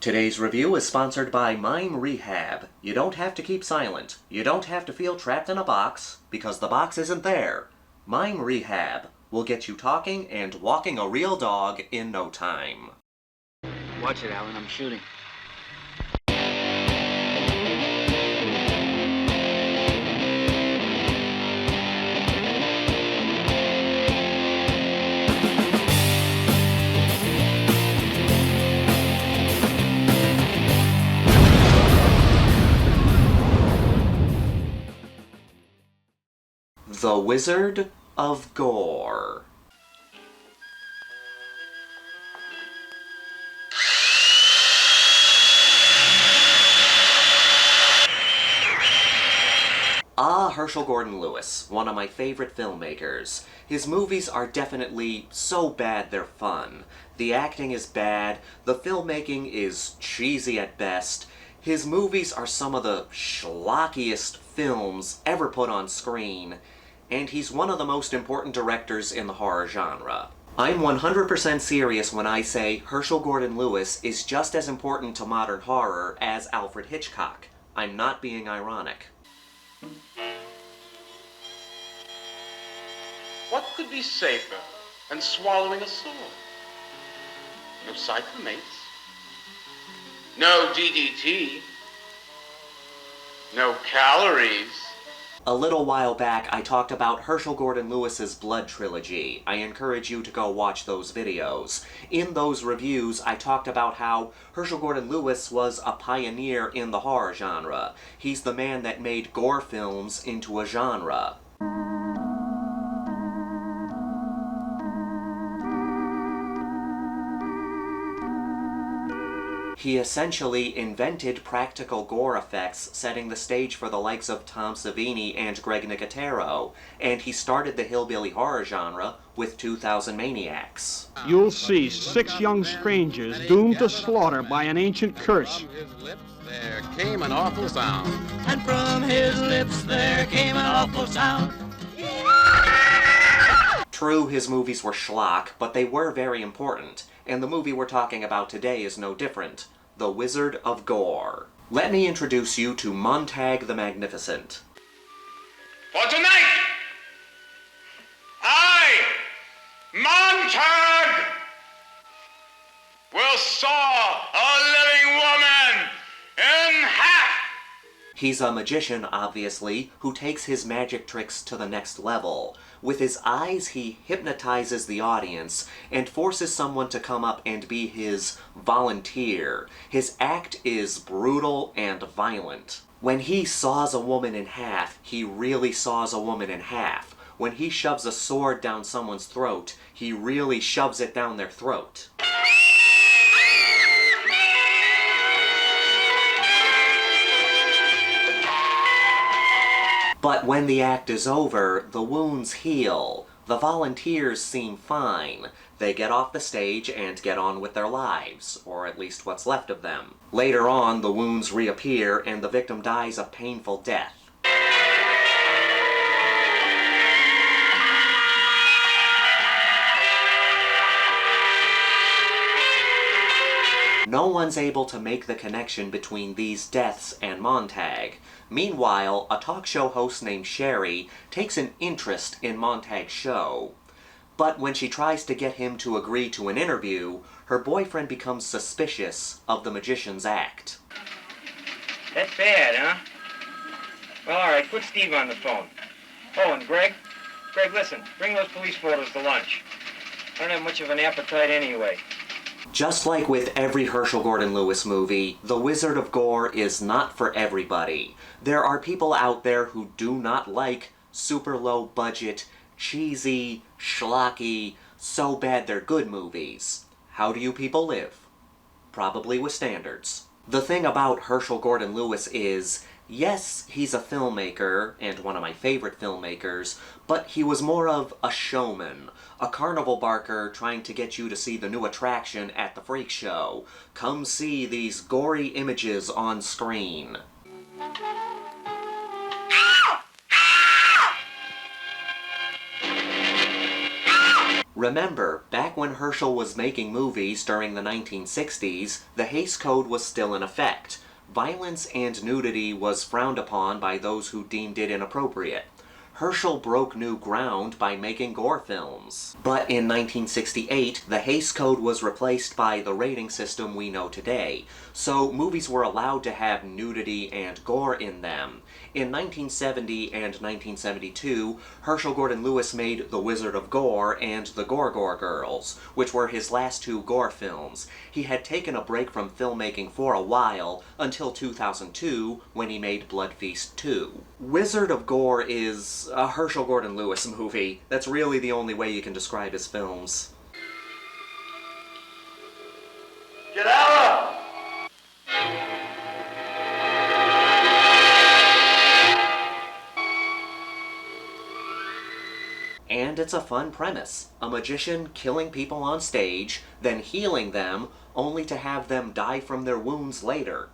Today's review is sponsored by Mime Rehab. You don't have to keep silent. You don't have to feel trapped in a box, because the box isn't there. Mime Rehab will get you talking and walking a real dog in no time. Watch it, Alan. I'm shooting. The Wizard of Gore. Herschell Gordon Lewis, one of my favorite filmmakers. His movies are definitely so bad they're fun. The acting is bad, the filmmaking is cheesy at best. His movies are some of the schlockiest films ever put on screen, and he's one of the most important directors in the horror genre. I'm 100% serious when I say Herschell Gordon Lewis is just as important to modern horror as Alfred Hitchcock. I'm not being ironic. What could be safer than swallowing a sword? No cyclamates, no DDT, no calories. A little while back, I talked about Herschell Gordon Lewis's Blood Trilogy. I encourage you to go watch those videos. In those reviews, I talked about how Herschell Gordon Lewis was a pioneer in the horror genre. He's the man that made gore films into a genre. He essentially invented practical gore effects, setting the stage for the likes of Tom Savini and Greg Nicotero, and he started the hillbilly horror genre with 2000 Maniacs. You'll see 6 young strangers doomed to slaughter by an ancient curse. From his lips there came an awful sound. And from his lips there came an awful sound. True, his movies were schlock, but they were very important, and the movie we're talking about today is no different. The Wizard of Gore. Let me introduce you to Montag the Magnificent. For tonight, I, Montag, will saw a living woman in half. He's a magician, obviously, who takes his magic tricks to the next level. With his eyes, he hypnotizes the audience and forces someone to come up and be his volunteer. His act is brutal and violent. When he saws a woman in half, he really saws a woman in half. When he shoves a sword down someone's throat, he really shoves it down their throat. But when the act is over, the wounds heal. The volunteers seem fine. They get off the stage and get on with their lives, or at least what's left of them. Later on, the wounds reappear and the victim dies a painful death. No one's able to make the connection between these deaths and Montag. Meanwhile, a talk show host named Sherry takes an interest in Montag's show. But when she tries to get him to agree to an interview, her boyfriend becomes suspicious of the magician's act. That's bad, huh? Well, all right, put Steve on the phone. Oh, and Greg? Greg, listen, bring those police photos to lunch. I don't have much of an appetite anyway. Just like with every Herschell Gordon Lewis movie, The Wizard of Gore is not for everybody. There are people out there who do not like super low budget, cheesy, schlocky, so bad they're good movies. How do you people live? Probably with standards. The thing about Herschell Gordon Lewis is, yes, he's a filmmaker, and one of my favorite filmmakers, but he was more of a showman, a carnival barker trying to get you to see the new attraction at the freak show. Come see these gory images on screen. Remember, back when Herschell was making movies during the 1960s, the Hays Code was still in effect. Violence and nudity was frowned upon by those who deemed it inappropriate. Herschell broke new ground by making gore films. But in 1968, the Hays Code was replaced by the rating system we know today, so movies were allowed to have nudity and gore in them. In 1970 and 1972, Herschell Gordon Lewis made The Wizard of Gore and The Gore Girls, which were his last two gore films. He had taken a break from filmmaking for a while, until 2002, when he made Blood Feast 2. Wizard of Gore is a Herschell Gordon Lewis movie. That's really the only way you can describe his films. Get out! And it's a fun premise. A magician killing people on stage, then healing them, only to have them die from their wounds later.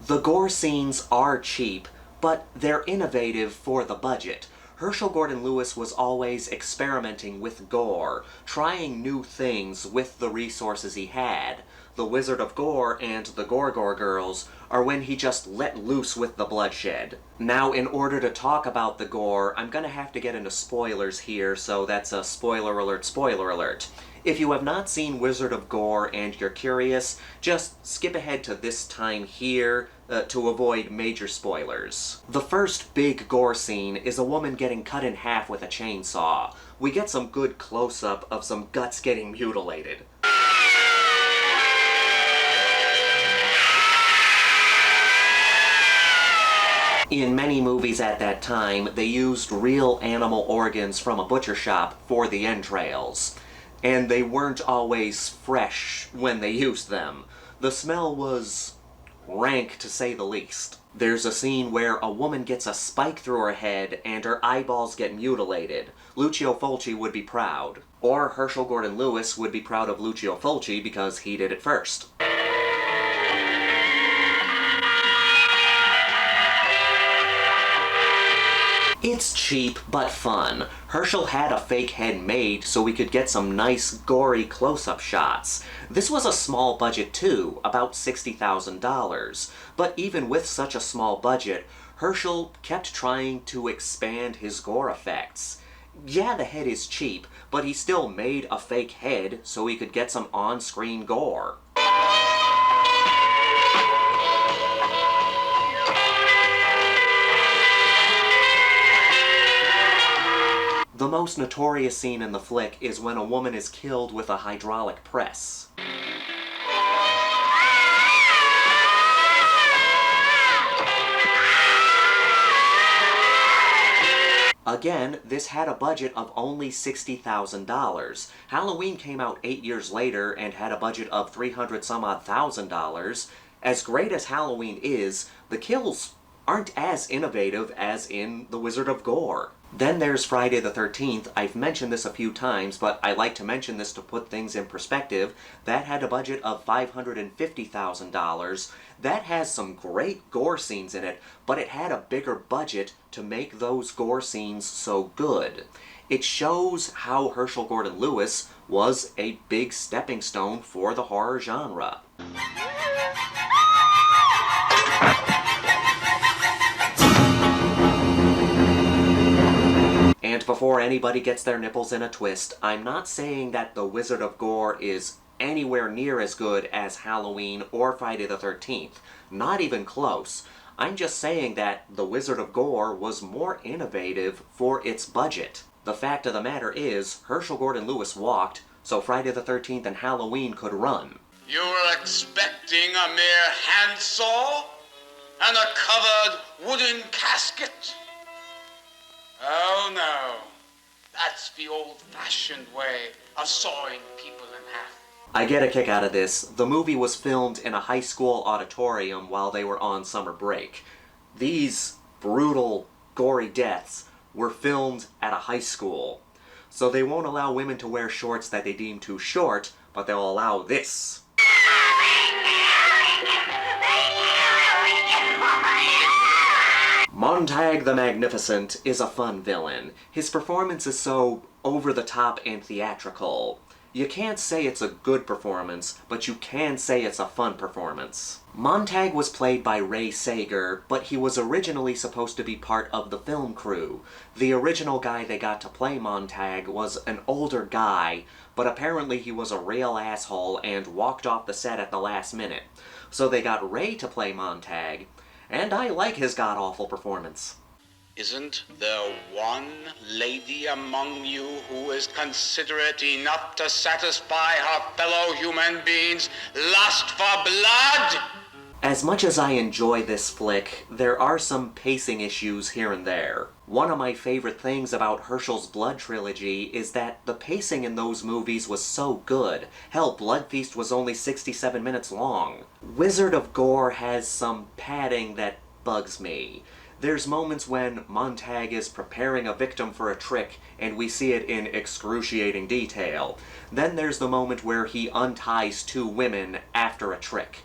The gore scenes are cheap, but they're innovative for the budget. Herschell Gordon Lewis was always experimenting with gore, trying new things with the resources he had. The Wizard of Gore and the Gore Girls are when he just let loose with the bloodshed. Now, in order to talk about the gore, I'm gonna have to get into spoilers here, so that's a spoiler alert, spoiler alert. If you have not seen Wizard of Gore and you're curious, just skip ahead to this time here to avoid major spoilers. The first big gore scene is a woman getting cut in half with a chainsaw. We get some good close-up of some guts getting mutilated. In many movies at that time, they used real animal organs from a butcher shop for the entrails. And they weren't always fresh when they used them. The smell was rank, to say the least. There's a scene where a woman gets a spike through her head and her eyeballs get mutilated. Lucio Fulci would be proud. Or Herschell Gordon Lewis would be proud of Lucio Fulci because he did it first. It's cheap, but fun. Herschell had a fake head made so we could get some nice, gory close-up shots. This was a small budget too, about $60,000. But even with such a small budget, Herschell kept trying to expand his gore effects. Yeah, the head is cheap, but he still made a fake head so he could get some on-screen gore. The most notorious scene in the flick is when a woman is killed with a hydraulic press. Again, this had a budget of only $60,000. Halloween came out 8 years later and had a budget of $300-some-odd-thousand. As great as Halloween is, the kills aren't as innovative as in The Wizard of Gore. Then there's Friday the 13th. I've mentioned this a few times, but I like to mention this to put things in perspective. That had a budget of $550,000. That has some great gore scenes in it, but it had a bigger budget to make those gore scenes so good. It shows how Herschell Gordon Lewis was a big stepping stone for the horror genre. And before anybody gets their nipples in a twist, I'm not saying that The Wizard of Gore is anywhere near as good as Halloween or Friday the 13th. Not even close. I'm just saying that The Wizard of Gore was more innovative for its budget. The fact of the matter is, Herschell Gordon Lewis walked, so Friday the 13th and Halloween could run. You were expecting a mere handsaw and a covered wooden casket? Oh no, that's the old-fashioned way of sawing people in half. I get a kick out of this. The movie was filmed in a high school auditorium while they were on summer break. These brutal, gory deaths were filmed at a high school. So they won't allow women to wear shorts that they deem too short, but they'll allow this. Montag the Magnificent is a fun villain. His performance is so over-the-top and theatrical. You can't say it's a good performance, but you can say it's a fun performance. Montag was played by Ray Sager, but he was originally supposed to be part of the film crew. The original guy they got to play Montag was an older guy, but apparently he was a real asshole and walked off the set at the last minute. So they got Ray to play Montag, and I like his god-awful performance. Isn't there one lady among you who is considerate enough to satisfy her fellow human beings' lust for blood? As much as I enjoy this flick, there are some pacing issues here and there. One of my favorite things about Herschell's Blood trilogy is that the pacing in those movies was so good. Hell, Blood Feast was only 67 minutes long. Wizard of Gore has some padding that bugs me. There's moments when Montag is preparing a victim for a trick, and we see it in excruciating detail. Then there's the moment where he unties two women after a trick.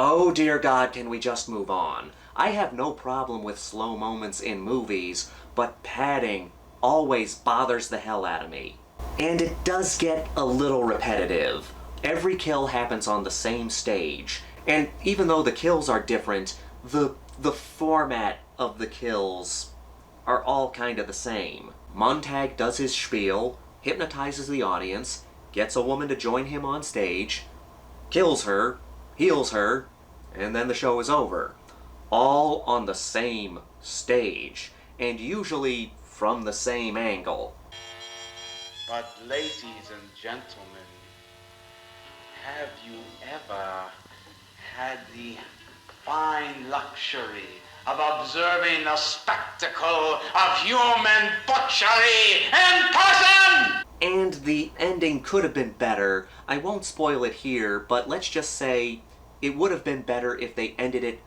Oh dear God, can we just move on? I have no problem with slow moments in movies, but padding always bothers the hell out of me. And it does get a little repetitive. Every kill happens on the same stage, and even though the kills are different, the format of the kills are all kind of the same. Montag does his spiel, hypnotizes the audience, gets a woman to join him on stage, kills her, heals her, and then the show is over. All on the same stage, and usually from the same angle. But ladies and gentlemen, have you ever had the fine luxury of observing the spectacle of human butchery in person? And the ending could have been better. I won't spoil it here, but let's just say it would have been better if they ended it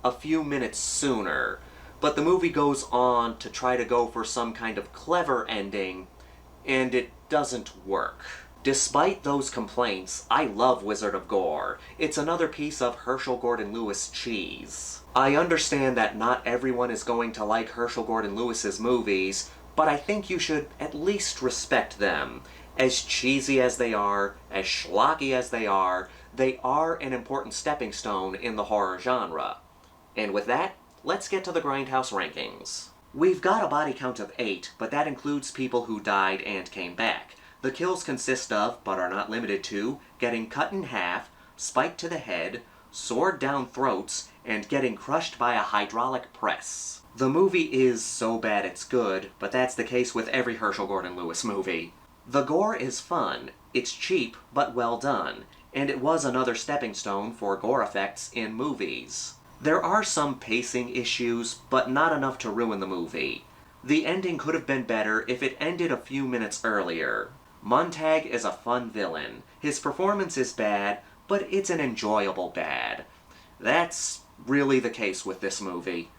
a few minutes sooner. But the movie goes on to try to go for some kind of clever ending, and it doesn't work. Despite those complaints, I love Wizard of Gore. It's another piece of Herschell Gordon Lewis cheese. I understand that not everyone is going to like Herschell Gordon Lewis's movies, but I think you should at least respect them. As cheesy as they are, as schlocky as they are an important stepping stone in the horror genre. And with that, let's get to the Grindhouse rankings. We've got a body count of 8, but that includes people who died and came back. The kills consist of, but are not limited to, getting cut in half, spiked to the head, sword down throats, and getting crushed by a hydraulic press. The movie is so bad it's good, but that's the case with every Herschell Gordon Lewis movie. The gore is fun, it's cheap but well done, and it was another stepping stone for gore effects in movies. There are some pacing issues, but not enough to ruin the movie. The ending could have been better if it ended a few minutes earlier. Montag is a fun villain. His performance is bad, but it's an enjoyable bad. That's really the case with this movie.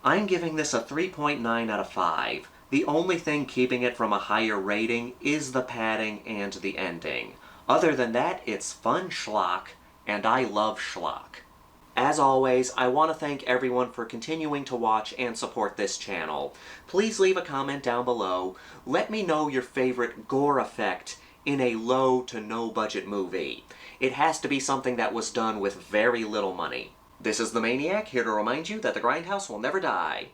I'm giving this a 3.9 out of 5. The only thing keeping it from a higher rating is the padding and the ending. Other than that, it's fun schlock, and I love schlock. As always, I want to thank everyone for continuing to watch and support this channel. Please leave a comment down below. Let me know your favorite gore effect in a low to no budget movie. It has to be something that was done with very little money. This is the Maniac, here to remind you that the Grindhouse will never die.